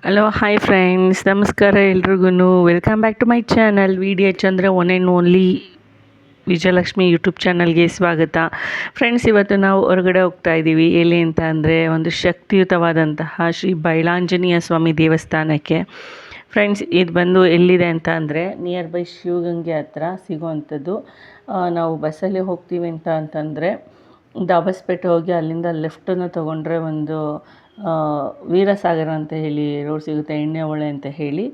Hello hi friends, ನಮಸ್ಕಾರ ಎಲ್ರಿಗೂ. Welcome back to my channel VDH ಅಂದರೆ one and only Vijayalakshmi YouTube ಚಾನಲ್ಗೆ ಸ್ವಾಗತ. ಫ್ರೆಂಡ್ಸ್, ಇವತ್ತು ನಾವು ಹೊರಗಡೆ ಹೋಗ್ತಾ ಇದ್ದೀವಿ. ಎಲ್ಲಿ ಅಂತ ಅಂದರೆ ಒಂದು ಶಕ್ತಿಯುತವಾದಂತಹ ಶ್ರೀ ಬೈಲಾಂಜನೇಯ ಸ್ವಾಮಿ ದೇವಸ್ಥಾನಕ್ಕೆ. ಫ್ರೆಂಡ್ಸ್, ಇದು ಬಂದು ಎಲ್ಲಿದೆ ಅಂತ ಅಂದರೆ ನಿಯರ್ ಬೈ ಶಿವಗಂಗೆ ಹತ್ರ ಸಿಗೋವಂಥದ್ದು. ನಾವು ಬಸ್ಸಲ್ಲಿ ಹೋಗ್ತೀವಿ ಅಂತಂದರೆ ದಾಬಸ್ಪೇಟೆ ಹೋಗಿ ಅಲ್ಲಿಂದ ಲೆಫ್ಟನ್ನು ತೊಗೊಂಡ್ರೆ ಒಂದು ವೀರಸಾಗರ ಅಂತ ಹೇಳಿ ರೋಡ್ ಸಿಗುತ್ತೆ, ಎಣ್ಣೆ ಹೊಳೆ ಅಂತ ಹೇಳಿ.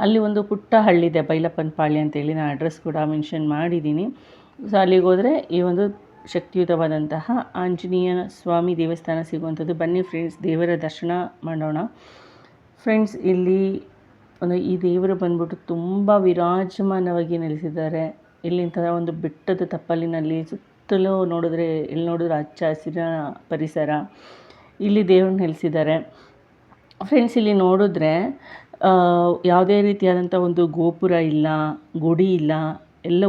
ಅಲ್ಲಿ ಒಂದು ಪುಟ್ಟ ಹಳ್ಳಿದೆ, ಬೈಲಪ್ಪನ ಪಾಳ್ಯ ಅಂತೇಳಿ. ನಾನು ಅಡ್ರೆಸ್ ಕೂಡ ಮೆನ್ಷನ್ ಮಾಡಿದ್ದೀನಿ. ಸೊ ಅಲ್ಲಿಗೆ ಹೋದರೆ ಈ ಒಂದು ಶಕ್ತಿಯುತವಾದಂತಹ ಆಂಜನೇಯ ಸ್ವಾಮಿ ದೇವಸ್ಥಾನ ಸಿಗುವಂಥದ್ದು. ಬನ್ನಿ ಫ್ರೆಂಡ್ಸ್, ದೇವರ ದರ್ಶನ ಮಾಡೋಣ. ಫ್ರೆಂಡ್ಸ್, ಇಲ್ಲಿ ಈ ದೇವರು ಬಂದ್ಬಿಟ್ಟು ತುಂಬ ವಿರಾಜಮಾನವಾಗಿ ನೆಲೆಸಿದ್ದಾರೆ. ಇಲ್ಲಿಂಥ ಒಂದು ಬೆಟ್ಟದ ತಪ್ಪಲಿನಲ್ಲಿ ಸುತ್ತಲೂ ನೋಡಿದ್ರೆ ಎಲ್ಲಿ ನೋಡಿದ್ರು ಹಚ್ಚ ಹಸಿರ ಪರಿಸರ. ಇಲ್ಲಿ ದೇವರು ನೆಲೆಸಿದ್ದಾರೆ. ಫ್ರೆಂಡ್ಸ್, ಇಲ್ಲಿ ನೋಡಿದ್ರೆ ಯಾವುದೇ ರೀತಿಯಾದಂಥ ಒಂದು ಗೋಪುರ ಇಲ್ಲ, ಗುಡಿ ಇಲ್ಲ, ಎಲ್ಲ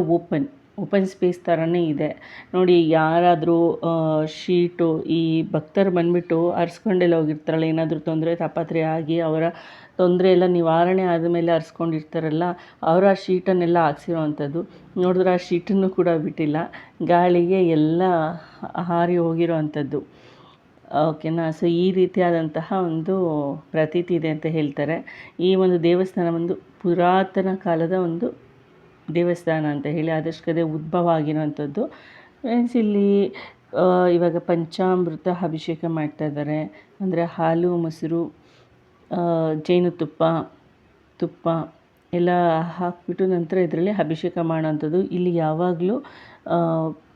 ಓಪನ್ ಸ್ಪೇಸ್ ಥರನೇ ಇದೆ. ನೋಡಿ, ಯಾರಾದರೂ ಶೀಟು ಈ ಭಕ್ತರು ಬಂದುಬಿಟ್ಟು ಅರ್ಸ್ಕೊಂಡೆಲ್ಲ ಹೋಗಿರ್ತಾರಲ್ಲ, ಏನಾದರೂ ತೊಂದರೆ ತಾಪತ್ರೆ ಆಗಿ ಅವರ ತೊಂದರೆ ಎಲ್ಲ ನಿವಾರಣೆ ಆದಮೇಲೆ ಅರ್ಸ್ಕೊಂಡಿರ್ತಾರಲ್ಲ, ಅವರ ಆ ಶೀಟನ್ನೆಲ್ಲ ಹಾಕ್ಸಿರೋವಂಥದ್ದು. ನೋಡಿದ್ರೆ ಆ ಶೀಟನ್ನು ಕೂಡ ಬಿಟ್ಟಿಲ್ಲ, ಗಾಳಿಗೆ ಎಲ್ಲ ಹಾರಿ ಹೋಗಿರೋ ಅಂಥದ್ದು. ಓಕೆನಾ. ಸೊ ಈ ರೀತಿಯಾದಂತಹ ಒಂದು ಪ್ರತೀತಿ ಇದೆ ಅಂತ ಹೇಳ್ತಾರೆ. ಈ ಒಂದು ದೇವಸ್ಥಾನ ಒಂದು ಪುರಾತನ ಕಾಲದ ಒಂದು ದೇವಸ್ಥಾನ ಅಂತ ಹೇಳಿ, ಅದಷ್ಟೇ ಉದ್ಭವ ಆಗಿರೋವಂಥದ್ದು. ಫ್ರೆಂಡ್ಸ್, ಇಲ್ಲಿ ಇವಾಗ ಪಂಚಾಮೃತ ಅಭಿಷೇಕ ಮಾಡ್ತಾ ಇದ್ದಾರೆ. ಅಂದರೆ ಹಾಲು, ಮೊಸರು, ಜೇನುತುಪ್ಪ, ತುಪ್ಪ ಎಲ್ಲ ಹಾಕಿಬಿಟ್ಟು ನಂತರ ಇದರಲ್ಲಿ ಅಭಿಷೇಕ ಮಾಡೋವಂಥದ್ದು. ಇಲ್ಲಿ ಯಾವಾಗಲೂ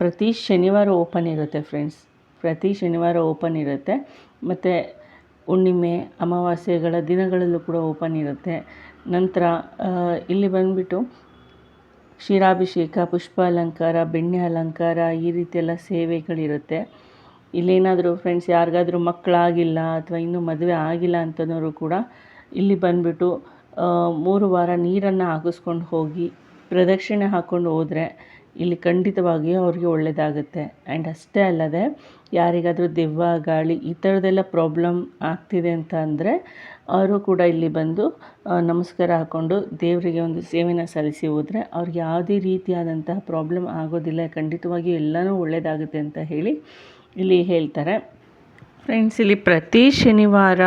ಪ್ರತಿ ಶನಿವಾರ ಓಪನ್ ಇರುತ್ತೆ ಫ್ರೆಂಡ್ಸ್. ಪ್ರತಿ ಶನಿವಾರ ಓಪನ್ ಇರುತ್ತೆ. ಮತ್ತು ಹುಣ್ಣಿಮೆ, ಅಮಾವಾಸ್ಯೆಗಳ ದಿನಗಳಲ್ಲೂ ಕೂಡ ಓಪನ್ ಇರುತ್ತೆ. ನಂತರ ಇಲ್ಲಿ ಬಂದುಬಿಟ್ಟು ಕ್ಷೀರಾಭಿಷೇಕ, ಪುಷ್ಪ ಅಲಂಕಾರ, ಬೆಣ್ಣೆ ಅಲಂಕಾರ, ಈ ರೀತಿಯೆಲ್ಲ ಸೇವೆಗಳಿರುತ್ತೆ. ಇಲ್ಲೇನಾದರೂ ಫ್ರೆಂಡ್ಸ್ ಯಾರಿಗಾದರೂ ಮಕ್ಕಳಾಗಿಲ್ಲ ಅಥವಾ ಇನ್ನೂ ಮದುವೆ ಆಗಿಲ್ಲ ಅಂತನೋರು ಕೂಡ ಇಲ್ಲಿ ಬಂದುಬಿಟ್ಟು 3 ವಾರ ನೀರನ್ನು ಹಾಕಿಸ್ಕೊಂಡು ಹೋಗಿ ಪ್ರದಕ್ಷಿಣೆ ಹಾಕ್ಕೊಂಡು ಹೋದರೆ ಇಲ್ಲಿ ಖಂಡಿತವಾಗಿಯೂ ಅವ್ರಿಗೆ ಒಳ್ಳೆಯದಾಗುತ್ತೆ. ಆ್ಯಂಡ್ ಅಷ್ಟೇ ಅಲ್ಲದೆ, ಯಾರಿಗಾದರೂ ದೆವ್ವ, ಗಾಳಿ ಈ ಥರದ್ದೆಲ್ಲ ಪ್ರಾಬ್ಲಮ್ ಆಗ್ತಿದೆ ಅಂತ ಅಂದರೆ ಅವರು ಕೂಡ ಇಲ್ಲಿ ಬಂದು ನಮಸ್ಕಾರ ಹಾಕ್ಕೊಂಡು ದೇವರಿಗೆ ಒಂದು ಸೇವೆನ ಸಲ್ಲಿಸಿ ಹೋದರೆ ಅವ್ರಿಗೆ ಯಾವುದೇ ರೀತಿಯಾದಂತಹ ಪ್ರಾಬ್ಲಮ್ ಆಗೋದಿಲ್ಲ. ಖಂಡಿತವಾಗಿಯೂ ಎಲ್ಲನೂ ಒಳ್ಳೆಯದಾಗುತ್ತೆ ಅಂತ ಹೇಳಿ ಇಲ್ಲಿ ಹೇಳ್ತಾರೆ. ಫ್ರೆಂಡ್ಸ್, ಇಲ್ಲಿ ಪ್ರತಿ ಶನಿವಾರ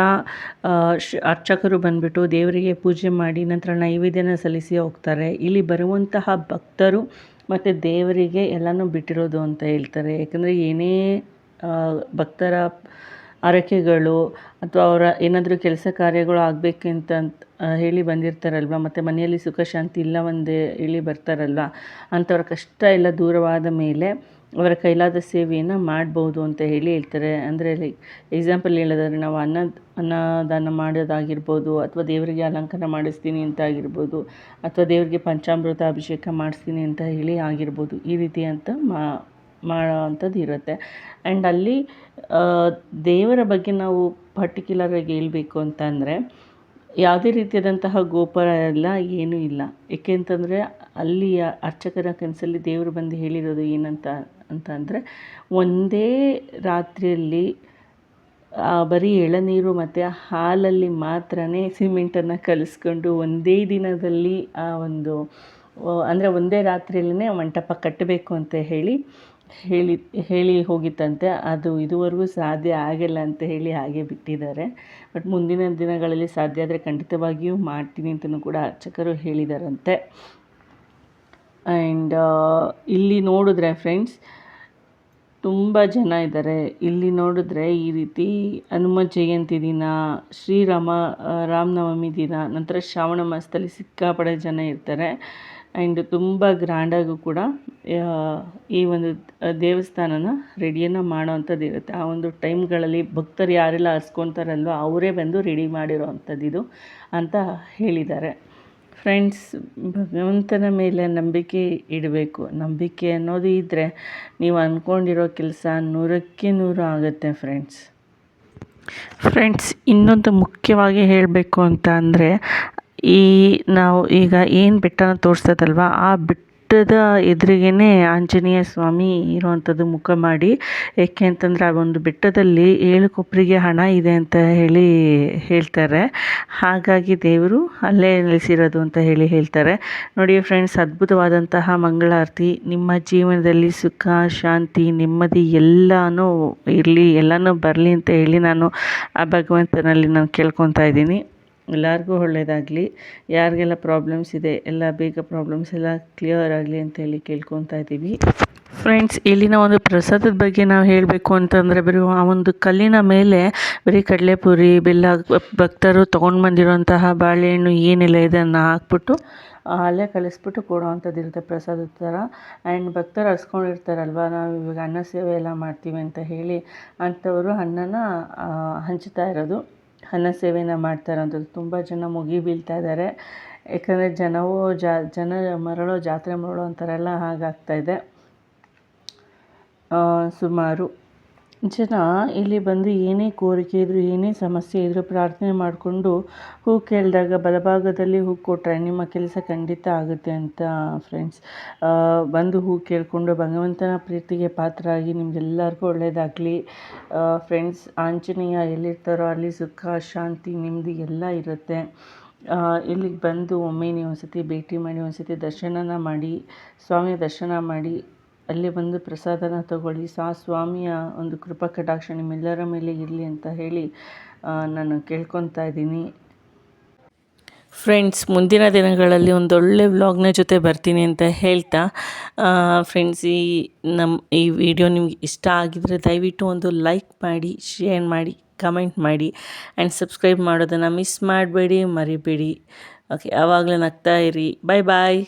ಅರ್ಚಕರು ಬಂದುಬಿಟ್ಟು ದೇವರಿಗೆ ಪೂಜೆ ಮಾಡಿ ನಂತರ ನೈವೇದ್ಯನ ಸಲ್ಲಿಸಿ ಹೋಗ್ತಾರೆ. ಇಲ್ಲಿ ಬರುವಂತಹ ಭಕ್ತರು ಮತ್ತು ದೇವರಿಗೆ ಎಲ್ಲನೂ ಬಿಟ್ಟಿರೋದು ಅಂತ ಹೇಳ್ತಾರೆ. ಯಾಕಂದರೆ ಏನೇ ಭಕ್ತರ ಹರಕೆಗಳು ಅಥವಾ ಅವರ ಏನಾದರೂ ಕೆಲಸ ಕಾರ್ಯಗಳು ಆಗಬೇಕಂತ ಹೇಳಿ ಬಂದಿರ್ತಾರಲ್ವ, ಮತ್ತು ಮನೆಯಲ್ಲಿ ಸುಖ ಶಾಂತಿ ಇಲ್ಲವೆಂದೇ ಹೇಳಿ ಬರ್ತಾರಲ್ವ, ಅಂಥವ್ರ ಕಷ್ಟ ಎಲ್ಲ ದೂರವಾದ ಮೇಲೆ ಅವರ ಕೈಲಾದ ಸೇವೆಯನ್ನು ಮಾಡ್ಬೋದು ಅಂತ ಹೇಳಿ ಹೇಳ್ತಾರೆ. ಅಂದರೆ ಲೈಕ್ ಎಕ್ಸಾಂಪಲ್ ಹೇಳೋದಾದ್ರೆ, ನಾವು ಅನ್ನದಾನ ಮಾಡೋದಾಗಿರ್ಬೋದು, ಅಥವಾ ದೇವರಿಗೆ ಅಲಂಕಾರ ಮಾಡಿಸ್ತೀನಿ ಅಂತ ಆಗಿರ್ಬೋದು, ಅಥವಾ ದೇವರಿಗೆ ಪಂಚಾಮೃತ ಅಭಿಷೇಕ ಮಾಡಿಸ್ತೀನಿ ಅಂತ ಹೇಳಿ ಆಗಿರ್ಬೋದು. ಈ ರೀತಿ ಅಂತ ಮಾಡೋ ಅಂಥದ್ದು ಇರುತ್ತೆ. ಆ್ಯಂಡ್ ಅಲ್ಲಿ ದೇವರ ಬಗ್ಗೆ ನಾವು ಪರ್ಟಿಕ್ಯುಲರಾಗಿ ಹೇಳಬೇಕು ಅಂತಂದರೆ ಯಾವುದೇ ರೀತಿಯಾದಂತಹ ಗೋಪುರ ಎಲ್ಲ ಏನೂ ಇಲ್ಲ. ಏಕೆಂತಂದರೆ ಅಲ್ಲಿಯ ಅರ್ಚಕರ ಕನಸಲ್ಲಿ ದೇವರು ಬಂದು ಹೇಳಿರೋದು ಏನಂತ ಅಂದರೆ, ಒಂದೇ ರಾತ್ರಿಯಲ್ಲಿ ಬರೀ ಎಳನೀರು ಮತ್ತು ಹಾಲಲ್ಲಿ ಮಾತ್ರ ಸಿಮೆಂಟನ್ನು ಕಲಿಸ್ಕೊಂಡು ಒಂದೇ ದಿನದಲ್ಲಿ ಅಂದರೆ ಒಂದೇ ರಾತ್ರಿಯಲ್ಲೇ ಮಂಟಪ ಕಟ್ಟಬೇಕು ಅಂತ ಹೇಳಿ ಹೋಗಿತ್ತಂತೆ. ಅದು ಇದುವರೆಗೂ ಸಾಧ್ಯ ಆಗಿಲ್ಲ ಅಂತ ಹೇಳಿ ಹಾಗೆ ಬಿಟ್ಟಿದ್ದಾರೆ. ಬಟ್ ಮುಂದಿನ ದಿನಗಳಲ್ಲಿ ಸಾಧ್ಯ ಆದರೆ ಖಂಡಿತವಾಗಿಯೂ ಮಾಡ್ತೀನಿ ಅಂತಲೂ ಕೂಡ ಅರ್ಚಕರು ಹೇಳಿದಾರಂತೆ. ಆ್ಯಂಡ್ ಇಲ್ಲಿ ನೋಡಿದ್ರೆ ಫ್ರೆಂಡ್ಸ್ ತುಂಬ ಜನ ಇದ್ದಾರೆ. ಇಲ್ಲಿ ನೋಡಿದ್ರೆ ಈ ರೀತಿ ಹನುಮ ಜಯಂತಿ ದಿನ, ರಾಮನವಮಿ ದಿನ, ನಂತರ ಶ್ರಾವಣ ಮಾಸದಲ್ಲಿ ಸಿಕ್ಕಾಪಟ್ಟೆ ಜನ ಇರ್ತಾರೆ. ಆ್ಯಂಡ್ ತುಂಬ ಗ್ರ್ಯಾಂಡಾಗೂ ಕೂಡ ಈ ಒಂದು ದೇವಸ್ಥಾನನ ರೆಡಿಯನ್ನು ಮಾಡೋವಂಥದ್ದು ಇರುತ್ತೆ. ಆ ಒಂದು ಟೈಮ್ಗಳಲ್ಲಿ ಭಕ್ತರು ಯಾರೆಲ್ಲ ಹರ್ಸ್ಕೊತಾರಲ್ವ ಅವರೇ ಬಂದು ರೆಡಿ ಮಾಡಿರೋ ಅಂಥದ್ದಿದು ಅಂತ ಹೇಳಿದ್ದಾರೆ. ಫ್ರೆಂಡ್ಸ್, ಭಗವಂತನ ಮೇಲೆ ನಂಬಿಕೆ ಇಡಬೇಕು. ನಂಬಿಕೆ ಅನ್ನೋದು ಇದ್ದರೆ ನೀವು ಅಂದ್ಕೊಂಡಿರೋ ಕೆಲಸ 100ಕ್ಕೆ 100 ಆಗುತ್ತೆ ಫ್ರೆಂಡ್ಸ್. ಇನ್ನೊಂದು ಮುಖ್ಯವಾಗಿ ಹೇಳಬೇಕು ಅಂತ ಅಂದರೆ, ನಾವು ಈಗ ಏನು ಬೆಟ್ಟನ ತೋರಿಸ್ತದಲ್ವ, ಆ ಬೆಟ್ಟದ ಎದುರಿಗೇ ಆಂಜನೇಯ ಸ್ವಾಮಿ ಇರುವಂಥದ್ದು ಮುಖ ಮಾಡಿ. ಏಕೆ ಅಂತಂದರೆ ಆ ಒಂದು ಬೆಟ್ಟದಲ್ಲಿ 7 ಕೊಪ್ಪರಿಗೆ ಹಣ ಇದೆ ಅಂತ ಹೇಳ್ತಾರೆ. ಹಾಗಾಗಿ ದೇವರು ಅಲ್ಲೇ ನೆಲೆಸಿರೋದು ಅಂತ ಹೇಳ್ತಾರೆ. ನೋಡಿ ಫ್ರೆಂಡ್ಸ್, ಅದ್ಭುತವಾದಂತಹ ಮಂಗಳಾರತಿ. ನಿಮ್ಮ ಜೀವನದಲ್ಲಿ ಸುಖ, ಶಾಂತಿ, ನೆಮ್ಮದಿ ಎಲ್ಲನೂ ಇರಲಿ, ಎಲ್ಲನೂ ಬರಲಿ ಅಂತ ಹೇಳಿ ನಾನು ಆ ಭಗವಂತನಲ್ಲಿ ನಾನು ಕೇಳ್ಕೊತಾ ಇದ್ದೀನಿ. ಎಲ್ಲರಿಗೂ ಒಳ್ಳೆಯದಾಗಲಿ. ಯಾರಿಗೆಲ್ಲ ಪ್ರಾಬ್ಲಮ್ಸ್ ಇದೆ ಎಲ್ಲ ಬೇಗ ಪ್ರಾಬ್ಲಮ್ಸ್ ಎಲ್ಲ ಕ್ಲಿಯರ್ ಆಗಲಿ ಅಂತೇಳಿ ಕೇಳ್ಕೊತಾ ಇದ್ದೀವಿ. ಫ್ರೆಂಡ್ಸ್, ಇಲ್ಲಿನ ಒಂದು ಪ್ರಸಾದದ ಬಗ್ಗೆ ನಾವು ಹೇಳಬೇಕು ಅಂತಂದರೆ, ಬರೀ ಆ ಒಂದು ಕಲ್ಲಿನ ಮೇಲೆ ಬರೀ ಕಡಲೆಪುರಿ, ಬೆಲ್ಲ, ಭಕ್ತರು ತೊಗೊಂಡು ಬಂದಿರೋಂತಹ ಬಾಳೆಹಣ್ಣು ಏನೆಲ್ಲ ಇದೆ ಅದನ್ನು ಹಾಕ್ಬಿಟ್ಟು ಅಲ್ಲೇ ಕಲಿಸ್ಬಿಟ್ಟು ಕೊಡೋವಂಥದ್ದು ಇರುತ್ತೆ ಪ್ರಸಾದದ ಥರ. ಆ್ಯಂಡ್ ಭಕ್ತರು ಹಸ್ಕೊಂಡಿರ್ತಾರಲ್ವ, ನಾವು ಇವಾಗ ಅನ್ನ ಸೇವೆ ಎಲ್ಲ ಮಾಡ್ತೀವಿ ಅಂತ ಹೇಳಿ ಅಂಥವರು ಅನ್ನನ ಹಂಚ್ತಾ ಇರೋದು, ಅನ್ನ ಸೇವೆನ ಮಾಡ್ತಾ ಇರೋಂಥದ್ದು. ತುಂಬ ಜನ ಮುಗಿ ಬೀಳ್ತಾ ಇದ್ದಾರೆ. ಯಾಕಂದರೆ ಜನ ಮರಳೋ ಜಾತ್ರೆ ಮರಳೋ ಅಂತಾರೆಲ್ಲ ಹಾಗಾಗ್ತಾಯಿದೆ. ಸುಮಾರು ಜನ ಇಲ್ಲಿ ಬಂದು ಏನೇ ಕೋರಿಕೆ ಇದ್ದರೂ, ಏನೇ ಸಮಸ್ಯೆ ಇದ್ದರೂ ಪ್ರಾರ್ಥನೆ ಮಾಡಿಕೊಂಡು ಹೂ ಕೇಳಿದಾಗ ಬಲಭಾಗದಲ್ಲಿ ಹೂ ಕೊಟ್ಟರೆ ನಿಮ್ಮ ಕೆಲಸ ಖಂಡಿತ ಆಗುತ್ತೆ ಅಂತ ಫ್ರೆಂಡ್ಸ್. ಬಂದು ಹೂ ಕೇಳಿಕೊಂಡು ಭಗವಂತನ ಪ್ರೀತಿಗೆ ಪಾತ್ರರಾಗಿ ನಿಮಗೆಲ್ಲರಿಗೂ ಒಳ್ಳೆಯದಾಗಲಿ ಫ್ರೆಂಡ್ಸ್. ಆಂಜನೇಯ ಎಲ್ಲಿರ್ತಾರೋ ಅಲ್ಲಿ ಸುಖ, ಶಾಂತಿ, ನೆಮ್ಮದಿ ಎಲ್ಲ ಇರುತ್ತೆ. ಇಲ್ಲಿಗೆ ಬಂದು ಒಮ್ಮೆ ನೀವು ಒಂದ್ಸತಿ ಭೇಟಿ ಮಾಡಿ, ಒಂದ್ಸತಿ ದರ್ಶನನ ಮಾಡಿ, ಸ್ವಾಮಿಯ ದರ್ಶನ ಮಾಡಿ, ಅಲ್ಲಿ ಬಂದು ಪ್ರಸಾದನ ತಗೊಳ್ಳಿ. ಸ್ವಾಮಿಯ ಒಂದು ಕೃಪಾ ಕಟಾಕ್ಷ ನಿಮ್ಮೆಲ್ಲರ ಮೇಲೆ ಇರಲಿ ಅಂತ ಹೇಳಿ ನಾನು ಕೇಳ್ಕೊತಾ ಇದ್ದೀನಿ. ಫ್ರೆಂಡ್ಸ್, ಮುಂದಿನ ದಿನಗಳಲ್ಲಿ ಒಂದೊಳ್ಳೆ ವ್ಲಾಗ್ನ ಜೊತೆ ಬರ್ತೀನಿ ಅಂತ ಹೇಳ್ತಾ ಫ್ರೆಂಡ್ಸ್, ಈ ವಿಡಿಯೋ ನಿಮ್ಗೆ ಇಷ್ಟ ಆಗಿದರೆ ದಯವಿಟ್ಟು ಒಂದು ಲೈಕ್ ಮಾಡಿ, ಶೇರ್ ಮಾಡಿ, ಕಮೆಂಟ್ ಮಾಡಿ ಆ್ಯಂಡ್ ಸಬ್ಸ್ಕ್ರೈಬ್ ಮಾಡೋದನ್ನು ಮಿಸ್ ಮಾಡಬೇಡಿ, ಮರಿಬೇಡಿ. ಓಕೆ, ಆವಾಗಲೇ ನಗ್ತಾ ಇರಿ. ಬಾಯ್ ಬಾಯ್.